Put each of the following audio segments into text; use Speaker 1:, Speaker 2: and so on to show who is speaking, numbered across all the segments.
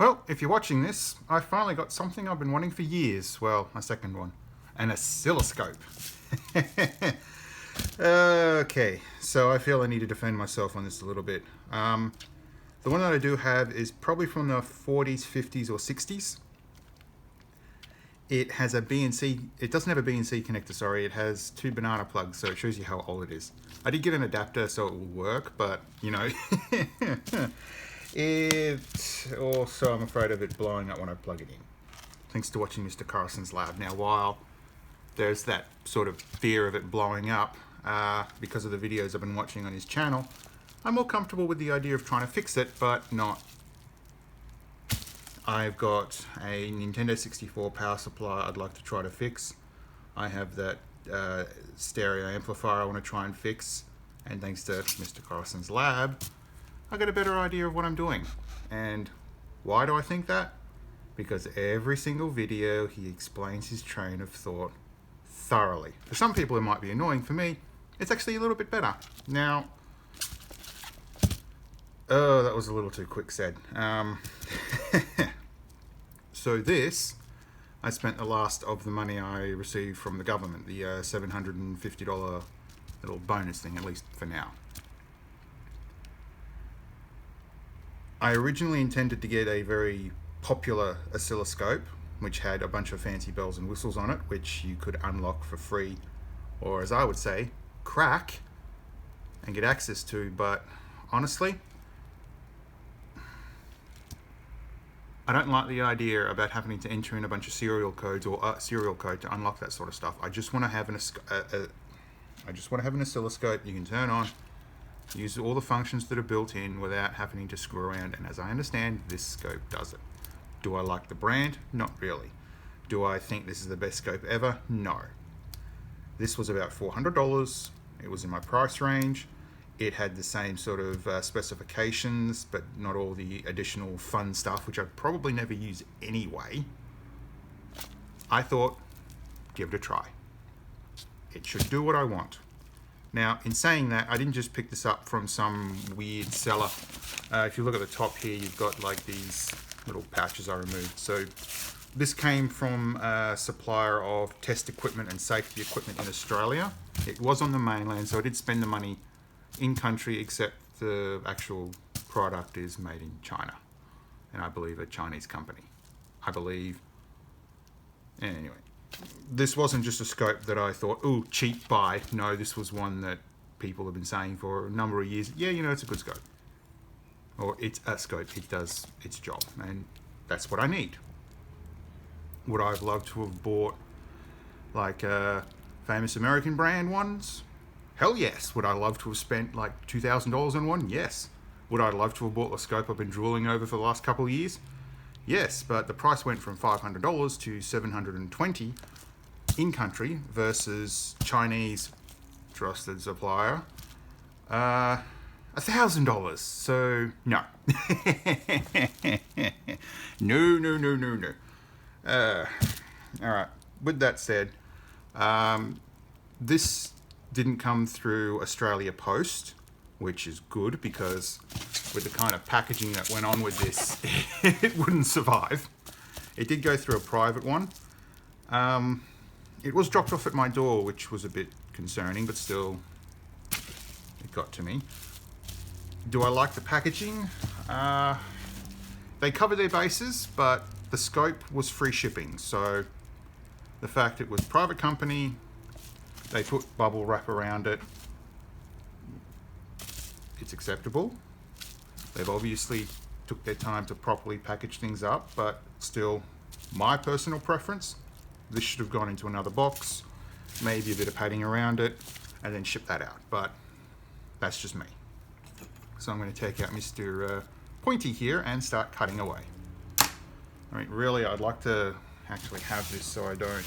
Speaker 1: Well, if you're watching this, I finally got something I've been wanting for years. Well, my second one. An oscilloscope. Okay, so I feel I need to defend myself on this a little bit. The one that I do have is probably from the 40s, 50s, or 60s. It has a BNC, it doesn't have a BNC connector, sorry, it has two banana plugs, so it shows you how old it is. I did get an adapter so it will work, but, you know, it also, I'm afraid of it blowing up when I plug it in. Thanks to watching Mr. Carlson's lab. Now, while there's that sort of fear of it blowing up because of the videos I've been watching on his channel, I'm more comfortable with the idea of trying to fix it, but not. I've got a Nintendo 64 power supply I'd like to try to fix. I have that stereo amplifier I want to try and fix, and thanks to Mr. Carlson's lab, I got a better idea of what I'm doing. And why do I think that? Because every single video he explains his train of thought thoroughly. For some people it might be annoying. For me, it's actually a little bit better. Now, oh, that was a little too quick said. So this, I spent the last of the money I received from the government, the $750 little bonus thing, at least for now. I originally intended to get a very popular oscilloscope, which had a bunch of fancy bells and whistles on it, which you could unlock for free, or as I would say, crack, and get access to, but honestly, I don't like the idea about having to enter in a bunch of serial codes or serial code to unlock that sort of stuff. I just want to have an oscilloscope you can turn on, use all the functions that are built in without having to screw around, and as I understand, this scope does it. Do I like the brand? Not really. Do I think this is the best scope ever? No. This was about $400. It was in my price range. It had the same sort of specifications, but not all the additional fun stuff, which I'd probably never use anyway. I thought, give it a try. It should do what I want. Now, in saying that, I didn't just pick this up from some weird seller. If you look at the top here, you've got like these little pouches I removed. So this came from a supplier of test equipment and safety equipment in Australia. It was on the mainland, so I did spend the money in country, except the actual product is made in China, and I believe a Chinese company. I believe. Anyway, this wasn't just a scope that I thought, ooh, cheap buy. No, this was one that people have been saying for a number of years. Yeah, you know, it's a good scope, or it's a scope. It does its job, and that's what I need. Would I have loved to have bought like famous American brand ones? Hell yes. Would I love to have spent like $2,000 on one? Yes. Would I love to have bought the scope I've been drooling over for the last couple of years? Yes, but the price went from $500 to $720 in country versus Chinese trusted supplier $1,000. So no. No. All right. With that said, this didn't come through Australia Post, which is good because with the kind of packaging that went on with this, it wouldn't survive. It did go through a private one. It was dropped off at my door, which was a bit concerning, but still, it got to me. Do I like the packaging? They cover their bases, but the scope was free shipping, so the fact it was private company, they put bubble wrap around it, it's acceptable. They've obviously took their time to properly package things up, but still, my personal preference, this should have gone into another box, maybe a bit of padding around it, and then ship that out, but that's just me. So I'm going to take out Mr. Pointy here and start cutting away. I mean, really, I'd like to actually have this so I don't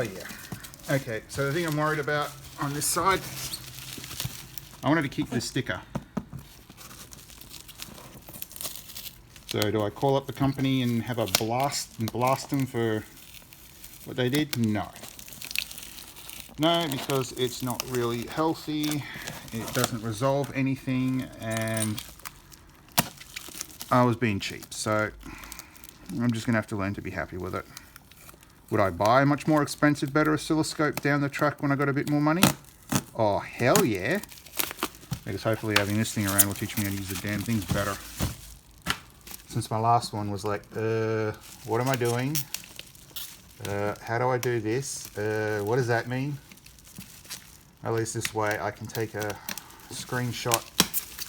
Speaker 1: yeah. Okay, so the thing I'm worried about on this side, I wanted to keep this sticker. So do I call up the company and have a blast them for what they did? No. No, because it's not really healthy, it doesn't resolve anything, and I was being cheap, so I'm just going to have to learn to be happy with it. Would I buy a much more expensive, better oscilloscope down the track when I got a bit more money? Oh, hell yeah. Because hopefully having this thing around will teach me how to use the damn things better. Since my last one was like, what am I doing? How do I do this? What does that mean? At least this way I can take a screenshot,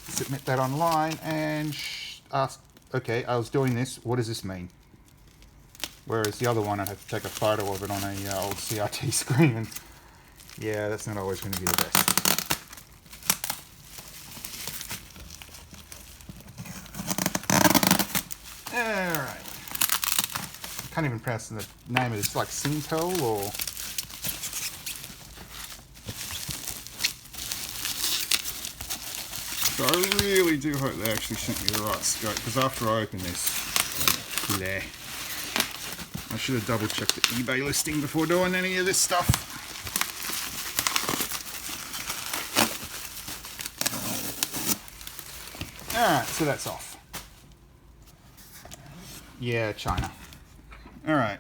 Speaker 1: submit that online, and ask, okay, I was doing this, what does this mean? Whereas the other one, I'd have to take a photo of it on a old CRT screen, and yeah, that's not always going to be the best. Alright. I can't even pronounce the name of it. It's like Sintel or... So I really do hope they actually sent me the right scope, because after I open this, there. I should have double checked the eBay listing before doing any of this stuff. Alright, so that's off. Yeah, China. Alright.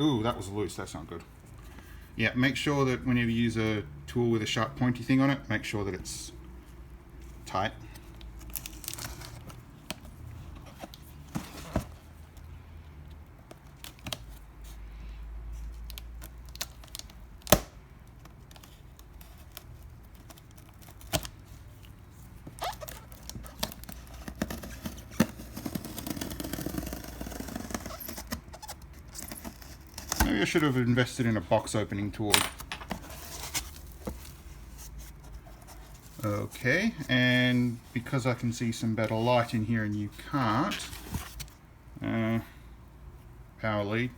Speaker 1: Ooh, that was loose, that's not good. Yeah, make sure that whenever you use a tool with a sharp pointy thing on it, make sure that it's tight. Maybe I should have invested in a box opening tool. Okay, and because I can see some better light in here and you can't, power lead.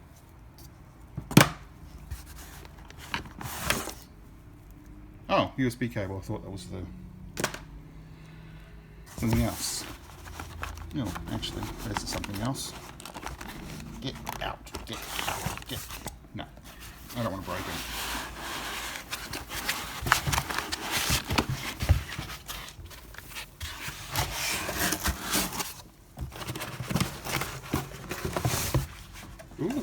Speaker 1: Oh, USB cable, I thought that was the something else. No, actually, there's something else. Get out, get out, get... No, I don't want to break it. Ooh.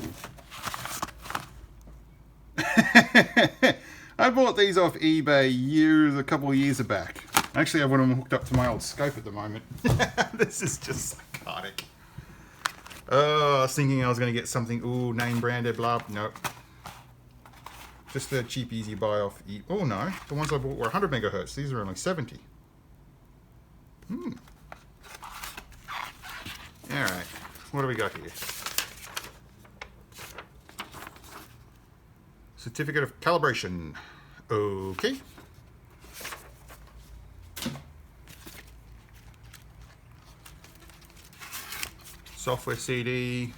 Speaker 1: I bought these off eBay a couple of years back. Actually, I have one of them hooked up to my old scope at the moment. This is just psychotic. Oh, I was thinking I was going to get something, ooh, name branded, blah, nope. Just a cheap, easy buy off oh no, the ones I bought were 100 megahertz. These are only 70. Alright, what do we got here? Certificate of calibration. Okay. Software CD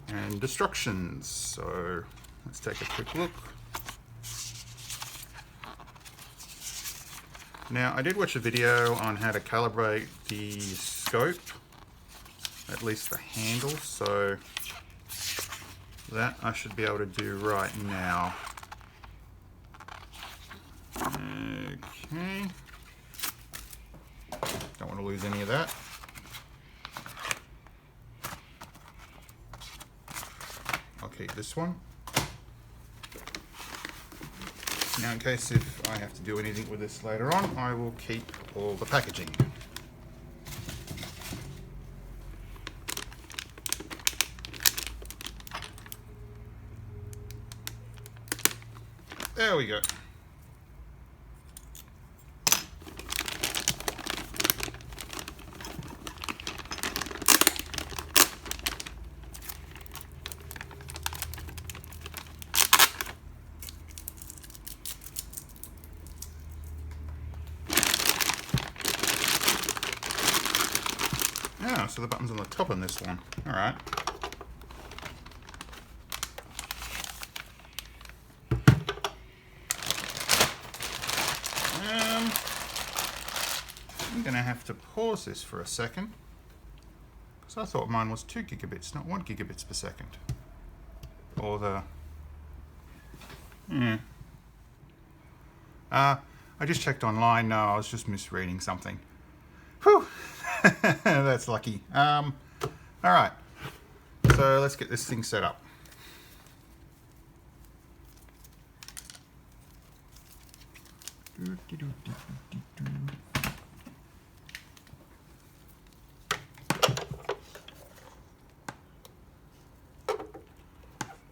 Speaker 1: and instructions. So let's take a quick look. Now, I did watch a video on how to calibrate the scope, at least the handle, so that I should be able to do right now. Okay. Don't want to lose any of that. I'll keep this one. Now, in case if I have to do anything with this later on, I will keep all the packaging. There we go. Oh, so the button's on the top on this one. All right. I'm going to have to pause this for a second, So I thought mine was 2 gigabits, not 1 gigabits per second. Or the... I just checked online. No, I was just misreading something. Whew! That's lucky. Alright. So let's get this thing set up.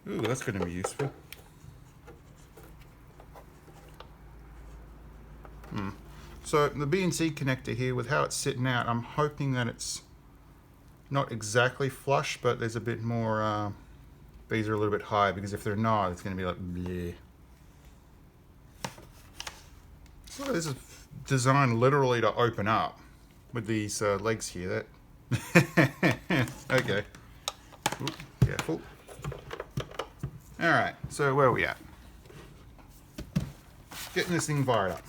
Speaker 1: Ooh, that's going to be useful. So the BNC connector here, with how it's sitting out, I'm hoping that it's not exactly flush, but there's a bit more, these are a little bit higher, because if they're not, it's going to be like bleh. So this is designed literally to open up with these legs here. That okay. Ooh, careful. Alright, so where are we at? Getting this thing fired up.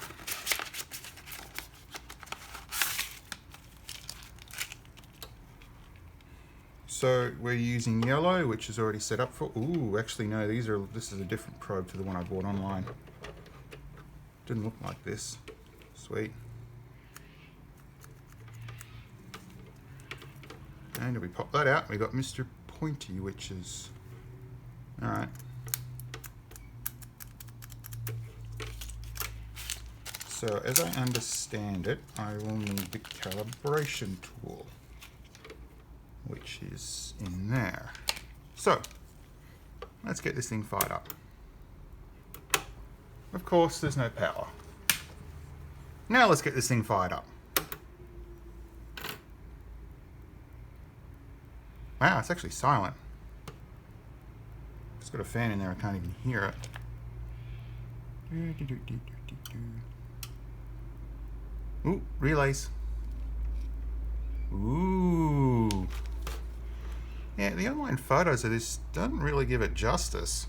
Speaker 1: So we're using yellow, which is already set up for... Ooh, actually no, this is a different probe to the one I bought online. Didn't look like this. Sweet. And if we pop that out, we got Mr. Pointy, which is... Alright. So as I understand it, I will need the calibration tool, which is in there. So, let's get this thing fired up. Of course, there's no power. Now let's get this thing fired up. Wow, it's actually silent. It's got a fan in there, I can't even hear it. Ooh, relays. Ooh. Yeah, the online photos of this doesn't really give it justice.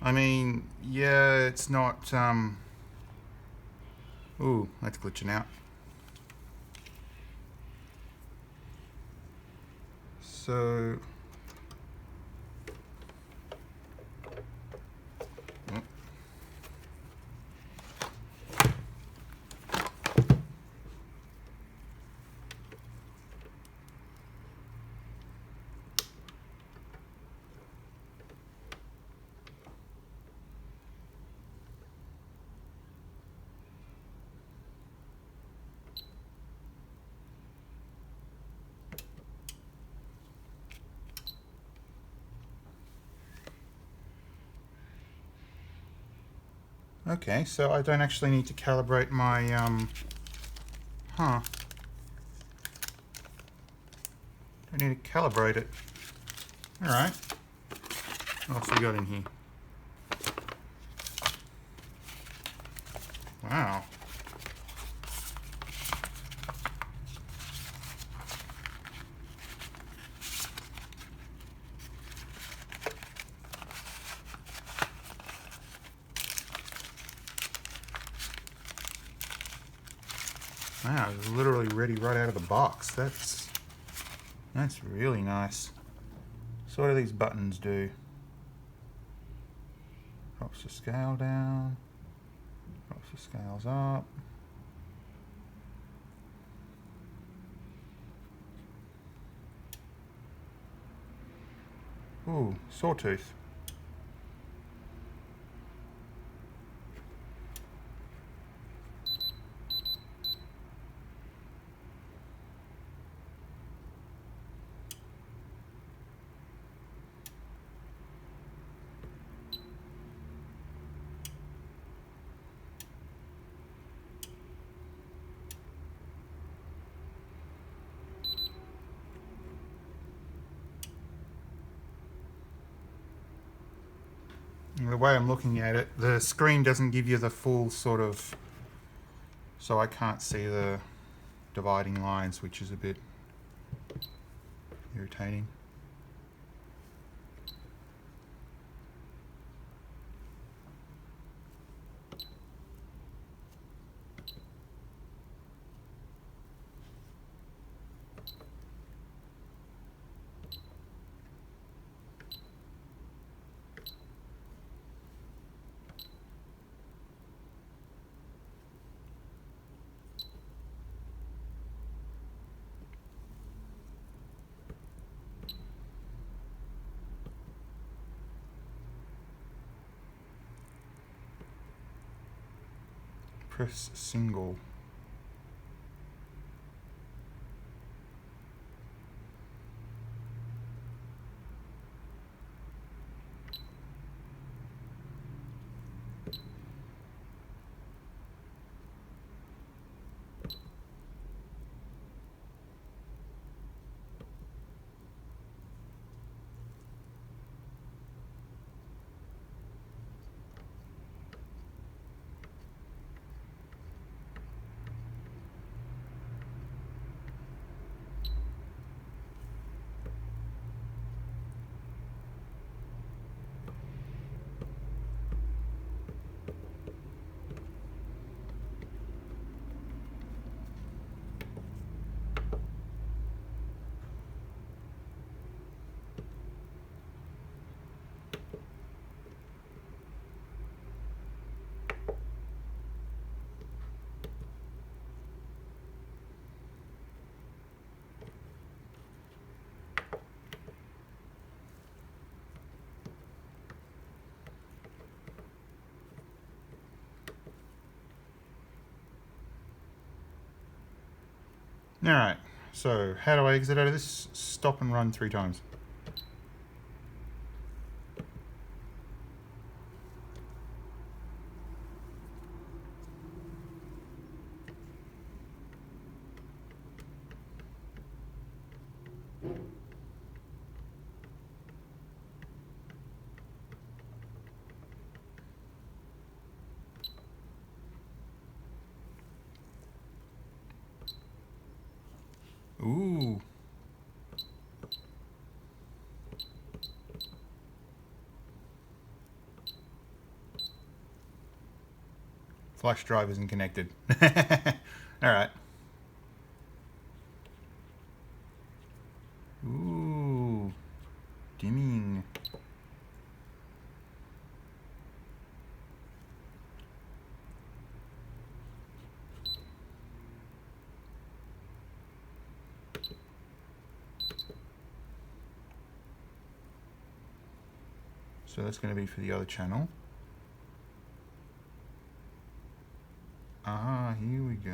Speaker 1: I mean, yeah, it's not, ooh, that's glitching out. So... Okay, so I don't actually need to calibrate my, I need to calibrate it. Alright. What else we got in here? Wow. Wow, it's literally ready right out of the box. That's really nice. So what do these buttons do? Drops the scale down, drops the scales up. Ooh, sawtooth. The way I'm looking at it, the screen doesn't give you the full sort of, so I can't see the dividing lines, which is a bit irritating. press single. Alright, so how do I exit out of this? Stop and run 3 times. Ooh. Flash drive isn't connected. Alright. Ooh. Dimming. So that's going to be for the other channel. Ah, here we go.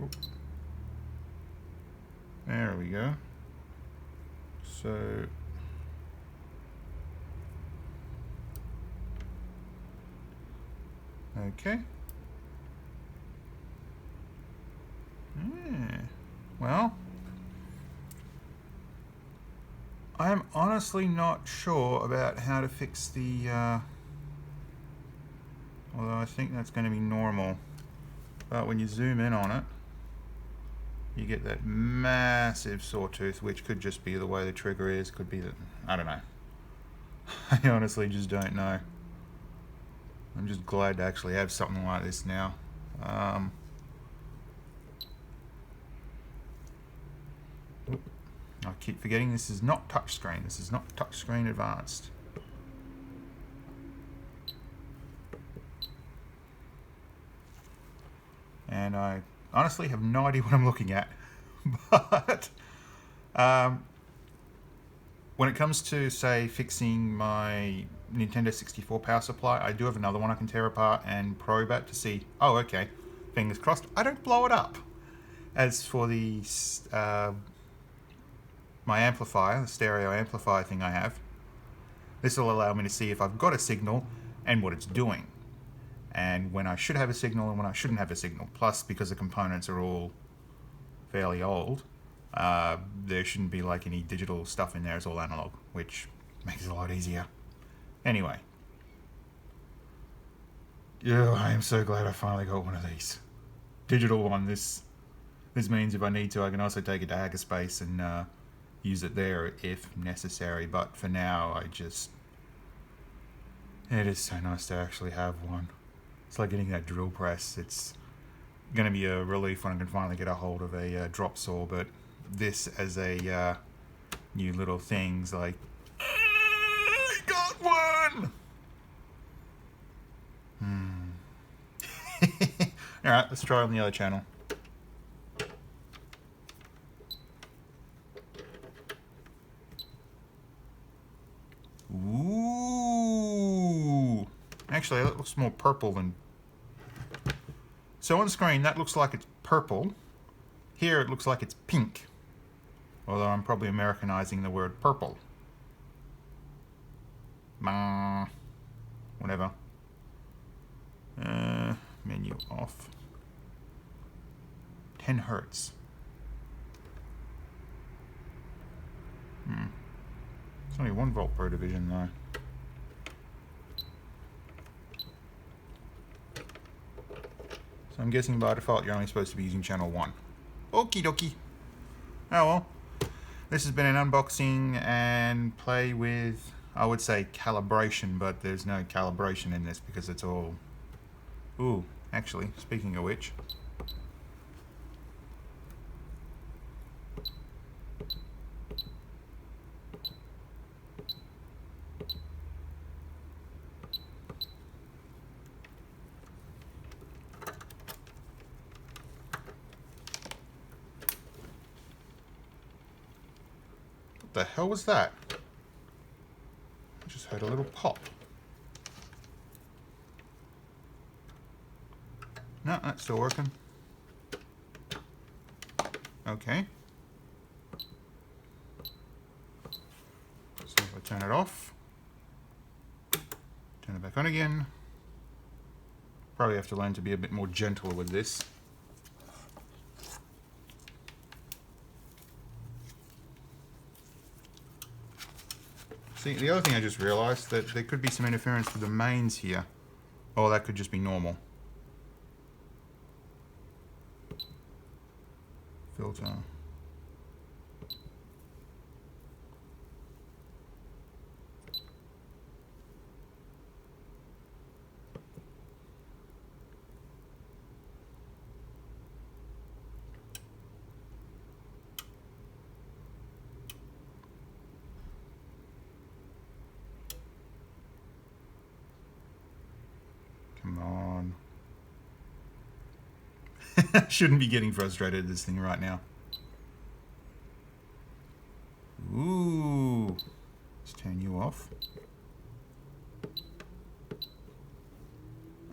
Speaker 1: Oop. There we go. So okay. Yeah. Well, I'm honestly not sure about how to fix the although I think that's going to be normal, but when you zoom in on it, you get that massive sawtooth, which could just be the way the trigger is, could be that, I don't know. I honestly just don't know. I'm just glad to actually have something like this now. I keep forgetting this is not touchscreen. This is not touchscreen advanced. And I honestly have no idea what I'm looking at. But when it comes to, say, fixing my Nintendo 64 power supply, I do have another one I can tear apart and probe at to see, oh, okay, fingers crossed, I don't blow it up. As for the my amplifier, the stereo amplifier thing I have, this will allow me to see if I've got a signal and what it's doing, and when I should have a signal and when I shouldn't have a signal. Plus, because the components are all fairly old, there shouldn't be like any digital stuff in there. It's all analog, which makes it a lot easier. Anyway, yeah, I am so glad I finally got one of these. Digital one. This means if I need to, I can also take it to Hackerspace and use it there if necessary. But for now, it is so nice to actually have one. It's like getting that drill press. It's going to be a relief when I can finally get a hold of a drop saw, but this as a new little thing's like, I got one! Alright, let's try on the other channel. Ooh. Actually, that looks more purple than... So on screen, that looks like it's purple. Here, it looks like it's pink. Although I'm probably Americanizing the word purple. Whatever. Menu off. 10 hertz. It's only 1 volt per division though. So I'm guessing by default you're only supposed to be using channel 1. Okie dokie. Oh well. This has been an unboxing and play with, I would say calibration, but there's no calibration in this because it's all... Ooh, actually, speaking of which... What the hell was that? I just heard a little pop. No, that's still working. Okay. So if I turn it off, turn it back on again. Probably have to learn to be a bit more gentle with this. See, the other thing I just realized that there could be some interference with the mains here. Oh, that could just be normal. Filter. Come on. I shouldn't be getting frustrated at this thing right now. Ooh. Let's turn you off.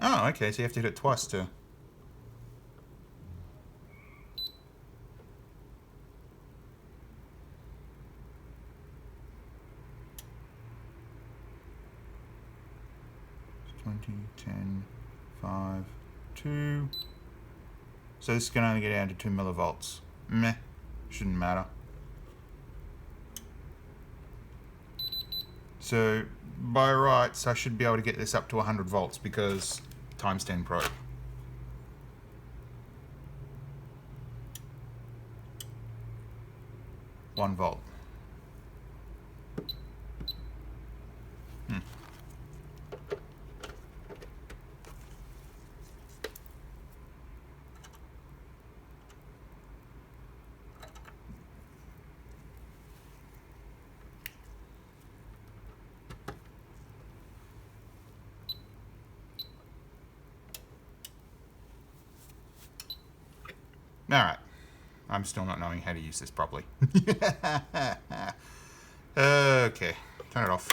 Speaker 1: Oh, okay, so you have to hit it twice to... $20, $10, $5, $2. So this can only get down to 2 millivolts. Meh, shouldn't matter. So by rights, I should be able to get this up to 100 volts because times 10 probe. $1 volt. Alright, I'm still not knowing how to use this properly. Okay, turn it off.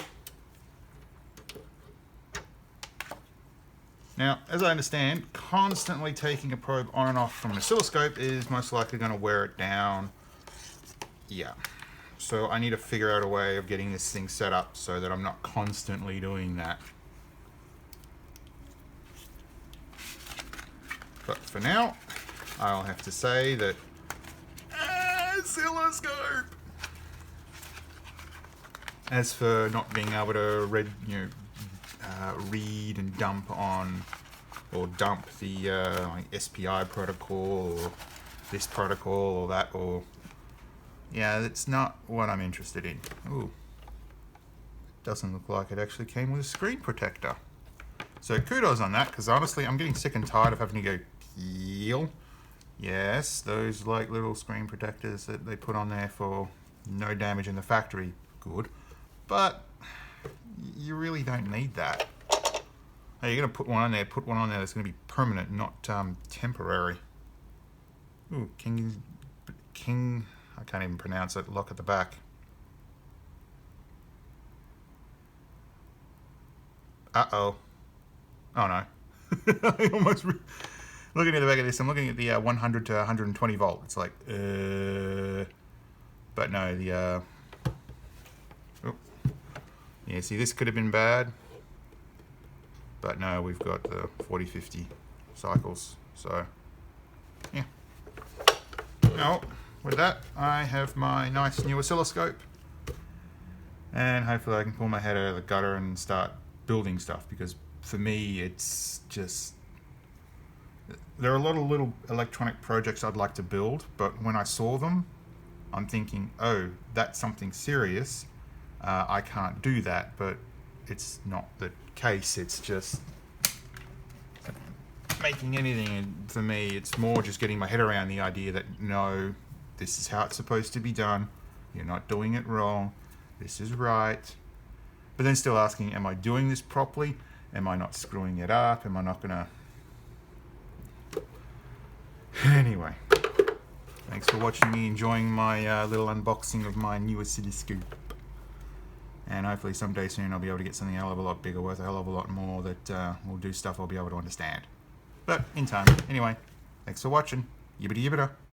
Speaker 1: Now, as I understand, constantly taking a probe on and off from an oscilloscope is most likely going to wear it down. Yeah, so I need to figure out a way of getting this thing set up so that I'm not constantly doing that. But for now, I'll have to say that oscilloscope. As for not being able to read and dump on, or dump the like SPI protocol, or this protocol, or that, or yeah, that's not what I'm interested in. Ooh, doesn't look like it actually came with a screen protector. So kudos on that, because honestly, I'm getting sick and tired of having to go peel. Yes, those like little screen protectors that they put on there for no damage in the factory, good. But you really don't need that. Hey, you're going to put one on there that's going to be permanent, not temporary. Ooh, King, I can't even pronounce it, lock at the back. Uh-oh. Oh no. I almost, looking at the back of this, I'm looking at the 100 to 120 volt. It's like, but no, the, oh. Yeah, see, this could have been bad. But no, we've got the 40-50 cycles, so yeah. Now, with that, I have my nice new oscilloscope, and hopefully I can pull my head out of the gutter and start building stuff, because for me, it's just, there are a lot of little electronic projects I'd like to build, but when I saw them, I'm thinking, oh, that's something serious. I can't do that, but it's not the case. It's just making anything, and for me it's more just getting my head around the idea that no, this is how it's supposed to be done, you're not doing it wrong, this is right. But then still asking, am I doing this properly? Am I not screwing it up? Am I not gonna... Anyway, thanks for watching me enjoying my little unboxing of my new oscilloscope. And hopefully someday soon I'll be able to get something a hell of a lot bigger, worth a hell of a lot more, that will do stuff I'll be able to understand. But in time. Anyway, thanks for watching. Yibbity yibbida.